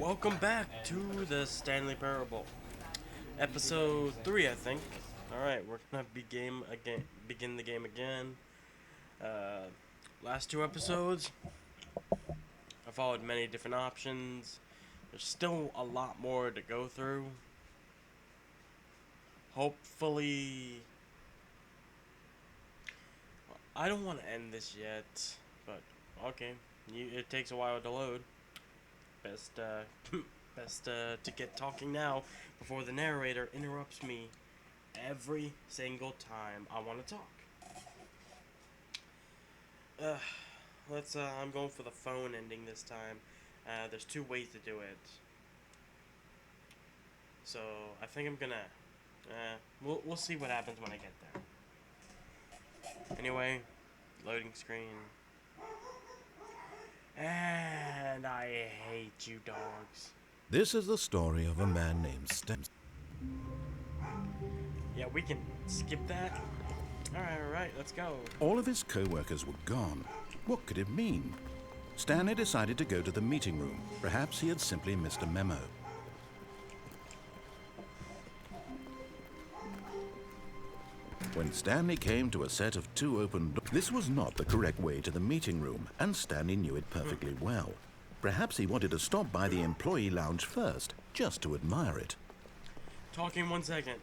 Welcome back to the Stanley Parable, episode 3, I think. All right, we're gonna begin the game again. Last two episodes, I followed many different options. There's still a lot more to go through. Hopefully, I don't want to end this yet, but okay. It takes a while to load. Best to get talking now before the narrator interrupts me every single time I want to talk. I'm going for the phone ending this time. There's two ways to do it. So I think I'm gonna. We'll see what happens when I get there. Anyway, loading screen. And I hate you dogs. This is the story of a man named Stanley. Yeah, we can skip that. Alright, let's go. All of his co-workers were gone. What could it mean? Stanley decided to go to the meeting room. Perhaps he had simply missed a memo. When Stanley came to a set of two open doors, this was not the correct way to the meeting room, and Stanley knew it perfectly well. Perhaps he wanted to stop by the employee lounge first, just to admire it. Talking 1 second.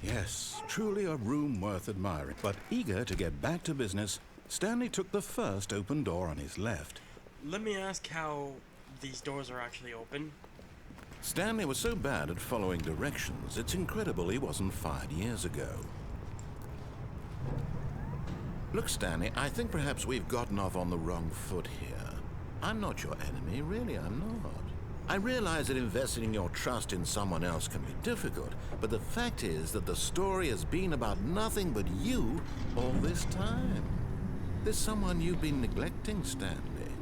Yes, truly a room worth admiring. But eager to get back to business, Stanley took the first open door on his left. Let me ask how these doors are actually open. Stanley was so bad at following directions, it's incredible he wasn't fired years ago. Look, Stanley, I think perhaps we've gotten off on the wrong foot here. I'm not your enemy, really, I'm not. I realize that investing your trust in someone else can be difficult, but the fact is that the story has been about nothing but you all this time. There's someone you've been neglecting, Stanley.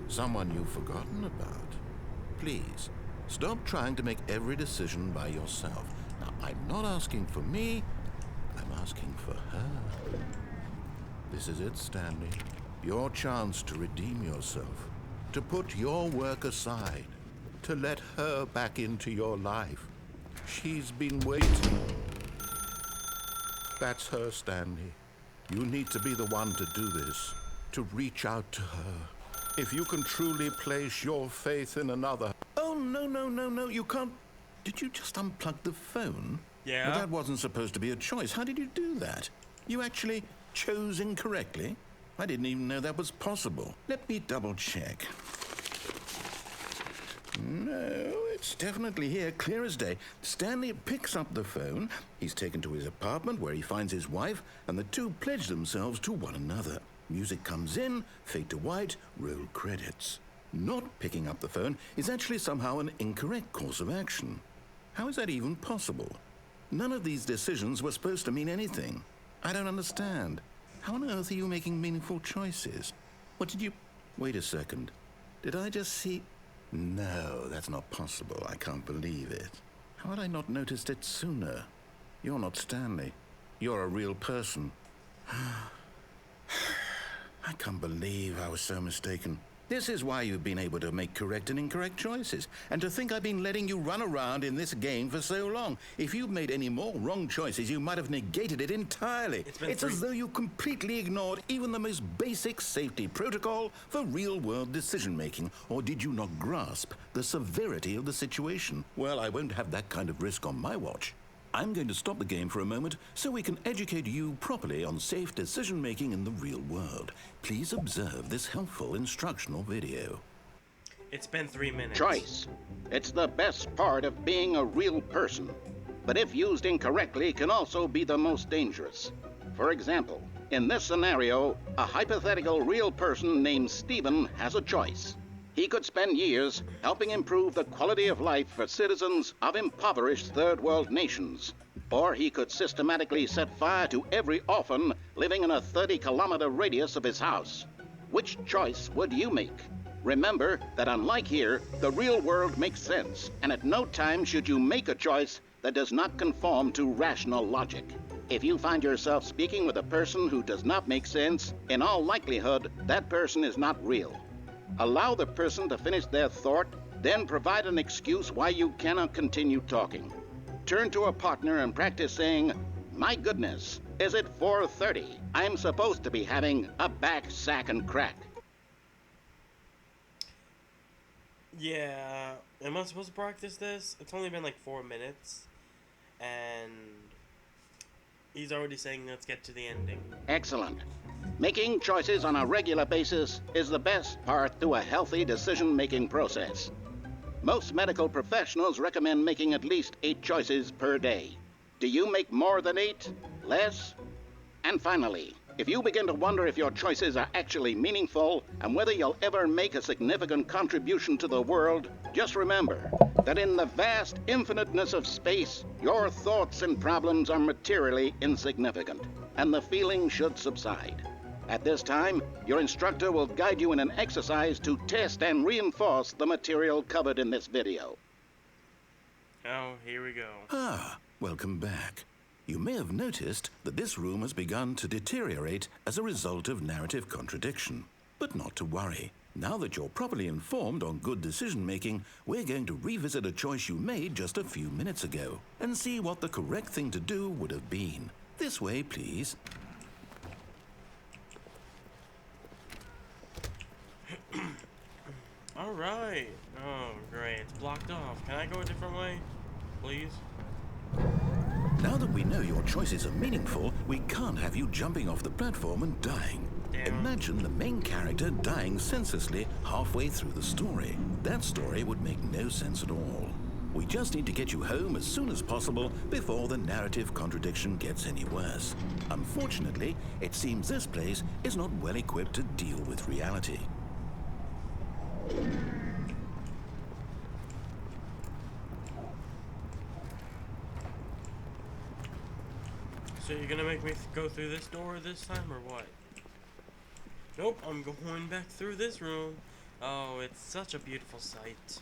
Someone you've forgotten about. Please, stop trying to make every decision by yourself. Now, I'm not asking for me, I'm asking for her. This is it, Stanley. Your chance to redeem yourself. To put your work aside. To let her back into your life. She's been waiting. That's her, Stanley. You need to be the one to do this. To reach out to her. If you can truly place your faith in another. Oh, no, you can't. Did you just unplug the phone? Yeah. Well, that wasn't supposed to be a choice. How did you do that? You actually chose incorrectly? I didn't even know that was possible. Let me double check. No, it's definitely here, clear as day. Stanley picks up the phone. He's taken to his apartment where he finds his wife, and the two pledge themselves to one another. Music comes in, fade to white, roll credits. Not picking up the phone is actually somehow an incorrect course of action. How is that even possible? None of these decisions were supposed to mean anything. I don't understand. How on earth are you making meaningful choices? What did you... Wait a second. Did I just see... No, that's not possible. I can't believe it. How had I not noticed it sooner? You're not Stanley. You're a real person. I can't believe I was so mistaken. This is why you've been able to make correct and incorrect choices. And to think I've been letting you run around in this game for so long. If you'd made any more wrong choices, you might have negated it entirely. It's as though you completely ignored even the most basic safety protocol for real-world decision-making. Or did you not grasp the severity of the situation? Well, I won't have that kind of risk on my watch. I'm going to stop the game for a moment so we can educate you properly on safe decision-making in the real world. Please observe this helpful instructional video. It's been 3 minutes. Choice. It's the best part of being a real person. But if used incorrectly, can also be the most dangerous. For example, in this scenario, a hypothetical real person named Stephen has a choice. He could spend years helping improve the quality of life for citizens of impoverished third world nations. Or he could systematically set fire to every orphan living in a 30-kilometer radius of his house. Which choice would you make? Remember that unlike here, the real world makes sense, and at no time should you make a choice that does not conform to rational logic. If you find yourself speaking with a person who does not make sense, in all likelihood, that person is not real. Allow the person to finish their thought Then provide an excuse why you cannot continue talking. Turn to a partner and practice saying, "My goodness, is it 4:30? I'm supposed to be having a back, sack, and crack." Yeah, am I supposed to practice this? It's only been like 4 minutes, and he's already saying let's get to the ending. Excellent. Making choices on a regular basis is the best part to a healthy decision-making process. Most medical professionals recommend making at least 8 choices per day. Do you make more than 8? Less? And finally, if you begin to wonder if your choices are actually meaningful and whether you'll ever make a significant contribution to the world, just remember that in the vast infiniteness of space, your thoughts and problems are materially insignificant, and the feeling should subside. At this time, your instructor will guide you in an exercise to test and reinforce the material covered in this video. Oh, here we go. Ah, welcome back. You may have noticed that this room has begun to deteriorate as a result of narrative contradiction. But not to worry. Now that you're properly informed on good decision-making, we're going to revisit a choice you made just a few minutes ago and see what the correct thing to do would have been. This way, please. Alright. Oh, great. It's blocked off. Can I go a different way? Please? Now that we know your choices are meaningful, we can't have you jumping off the platform and dying. Damn. Imagine the main character dying senselessly halfway through the story. That story would make no sense at all. We just need to get you home as soon as possible before the narrative contradiction gets any worse. Unfortunately, it seems this place is not well equipped to deal with reality. So you're gonna make me go through this door this time, or what? Nope, I'm going back through this room. Oh, it's such a beautiful sight.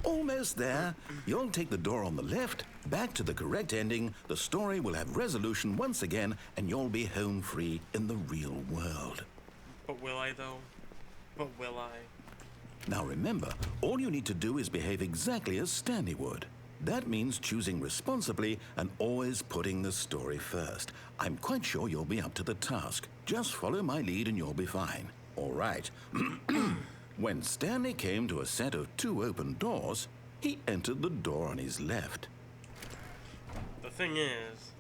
Almost there. You'll take the door on the left, back to the correct ending, the story will have resolution once again, and you'll be home free in the real world. But will I, though? But will I? Now remember, all you need to do is behave exactly as Stanley would. That means choosing responsibly and always putting the story first. I'm quite sure you'll be up to the task. Just follow my lead and you'll be fine. All right. When Stanley came to a set of 2 open doors, he entered the door on his left. The thing is...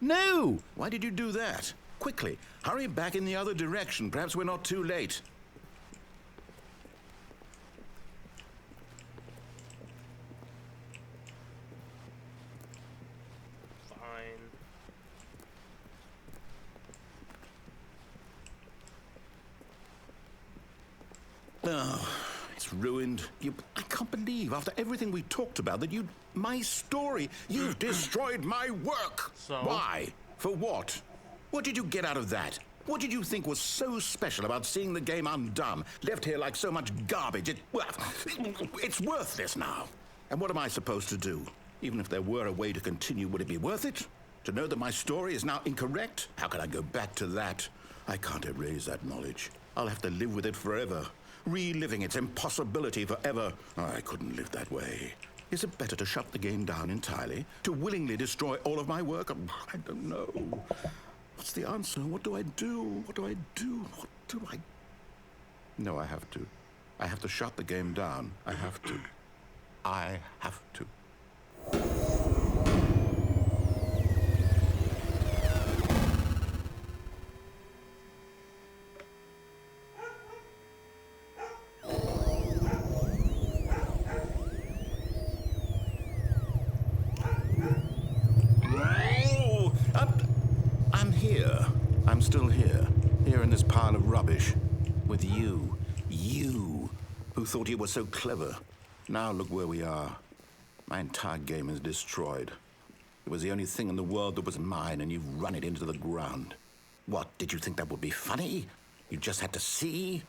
No! Why did you do that? Quickly, hurry back in the other direction. Perhaps we're not too late. Oh, it's ruined. I can't believe, after everything we talked about, that my story, you've destroyed my work. So? Why? For what? What did you get out of that? What did you think was so special about seeing the game undone, left here like so much garbage? It's worthless now. And what am I supposed to do? Even if there were a way to continue, would it be worth it? To know that my story is now incorrect? How can I go back to that? I can't erase that knowledge. I'll have to live with it forever. Reliving its impossibility forever. I couldn't live that way. Is it better to shut the game down entirely? To willingly destroy all of my work? I don't know. What's the answer? What do I do? What do I do? What do I... No, I have to. I have to shut the game down. I have to. I have to. I'm still here in this pile of rubbish, with you, who thought you were so clever. Now look where we are. My entire game is destroyed. It was the only thing in the world that was mine, and you've run it into the ground. What, did you think that would be funny? You just had to see?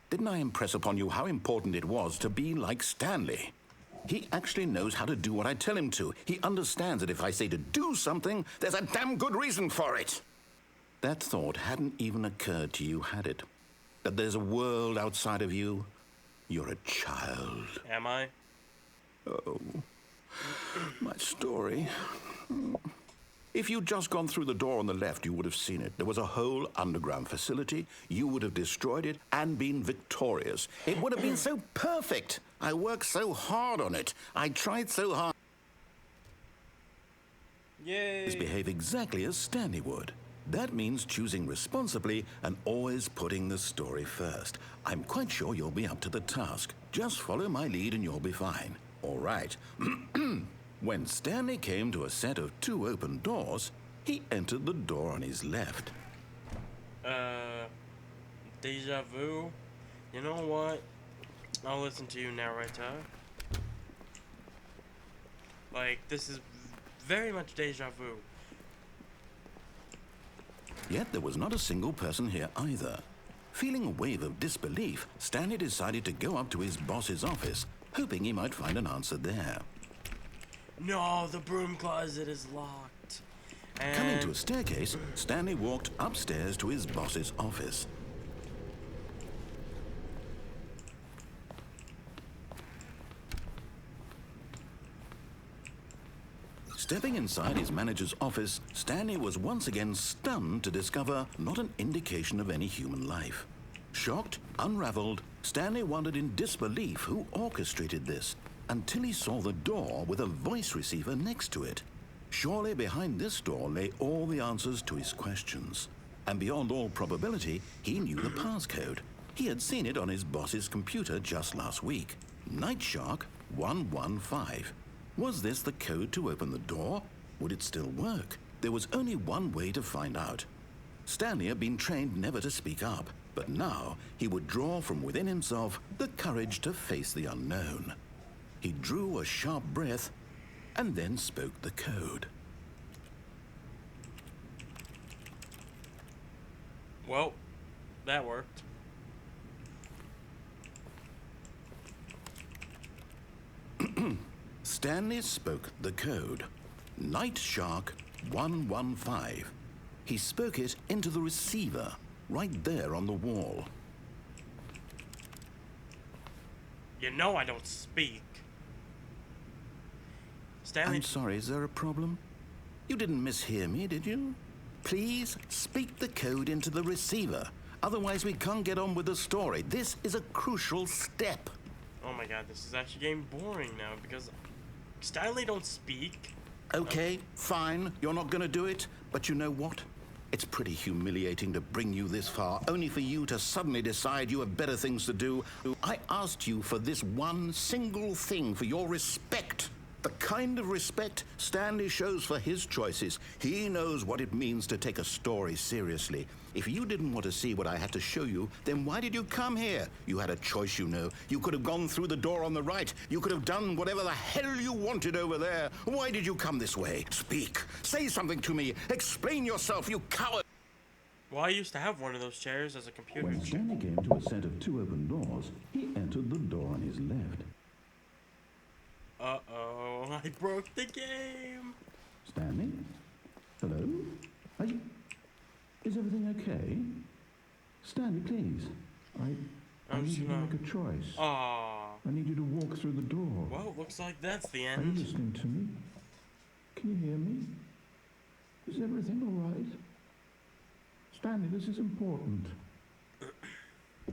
Didn't I impress upon you how important it was to be like Stanley? He actually knows how to do what I tell him to. He understands that if I say to do something, there's a damn good reason for it. That thought hadn't even occurred to you, had it? That there's a world outside of you? You're a child. Am I? Oh, my story. If you'd just gone through the door on the left, you would have seen it. There was a whole underground facility. You would have destroyed it and been victorious. It would have been so perfect. I worked so hard on it. I tried so hard. Yay! Behave exactly as Stanley would. That means choosing responsibly and always putting the story first. I'm quite sure you'll be up to the task. Just follow my lead and you'll be fine. All right. When Stanley came to a set of 2 open doors, he entered the door on his left. Deja vu? You know what? I'll listen to you, narrator. Like, this is very much deja vu. Yet there was not a single person here either. Feeling a wave of disbelief, Stanley decided to go up to his boss's office, hoping he might find an answer there. No, the broom closet is locked. And Coming to a staircase, Stanley walked upstairs to his boss's office. Stepping inside his manager's office, Stanley was once again stunned to discover not an indication of any human life. Shocked, unraveled, Stanley wondered in disbelief who orchestrated this, until he saw the door with a voice receiver next to it. Surely behind this door lay all the answers to his questions. And beyond all probability, he knew the passcode. He had seen it on his boss's computer just last week. Night Shark 115. Was this the code to open the door? Would it still work? There was only one way to find out. Stanley had been trained never to speak up, but now he would draw from within himself the courage to face the unknown. He drew a sharp breath and then spoke the code. well, that worked. Stanley spoke the code. Night Shark 115. He spoke it into the receiver, right there on the wall. You know I don't speak. Stanley. I'm sorry, is there a problem? You didn't mishear me, did you? Please speak the code into the receiver. Otherwise, we can't get on with the story. This is a crucial step. Oh my god, this is actually getting boring now because Stanley don't speak. Okay, fine. You're not going to do it. But you know what? It's pretty humiliating to bring you this far, only for you to suddenly decide you have better things to do. I asked you for this one single thing, for your respect. The kind of respect Stanley shows for his choices. He knows what it means to take a story seriously. If you didn't want to see what I had to show you, then why did you come here? You had a choice, you know. You could have gone through the door on the right. You could have done whatever the hell you wanted over there. Why did you come this way? Speak. Say something to me. Explain yourself, you coward. Well, I used to have one of those chairs as a computer. When Stanley came to a set of 2 open doors, he entered the door on his left. Uh-oh, I broke the game. Stanley? Hello? Are you... Is everything okay? Stanley, please. I need you to make a choice. Aww. I need you to walk through the door. Well, looks like that's the Are you end. listening to me? Can you hear me? Is everything all right? Stanley, this is important.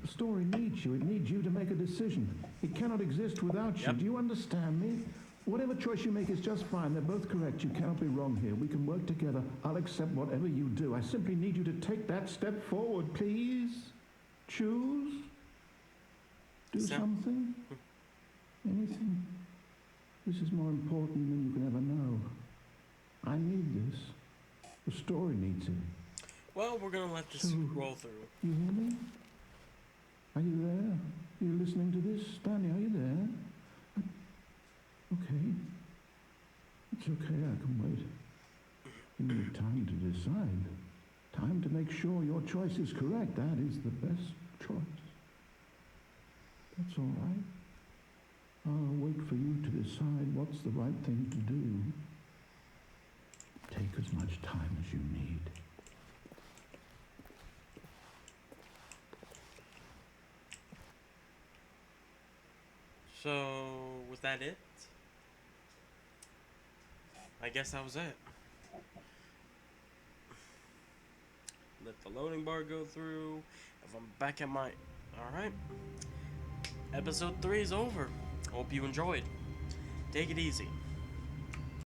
The story needs you. It needs you to make a decision. It cannot exist without you. Yep. Do you understand me? Whatever choice you make is just fine. They're both correct. You cannot be wrong here. We can work together. I'll accept whatever you do. I simply need you to take that step forward, please. Choose. Do something. Anything. This is more important than you can ever know. I need this. The story needs it. Well, we're gonna let this roll through. You hear me? Are you there? Are you listening to this? Stanley, are you there? Okay. It's okay, I can wait. You need time to decide. Time to make sure your choice is correct. That is the best choice. That's all right. I'll wait for you to decide what's the right thing to do. Take as much time as you need. So, was that it? I guess that was it. Let the loading bar go through. If I'm back at my... Alright. Episode 3 is over. Hope you enjoyed. Take it easy.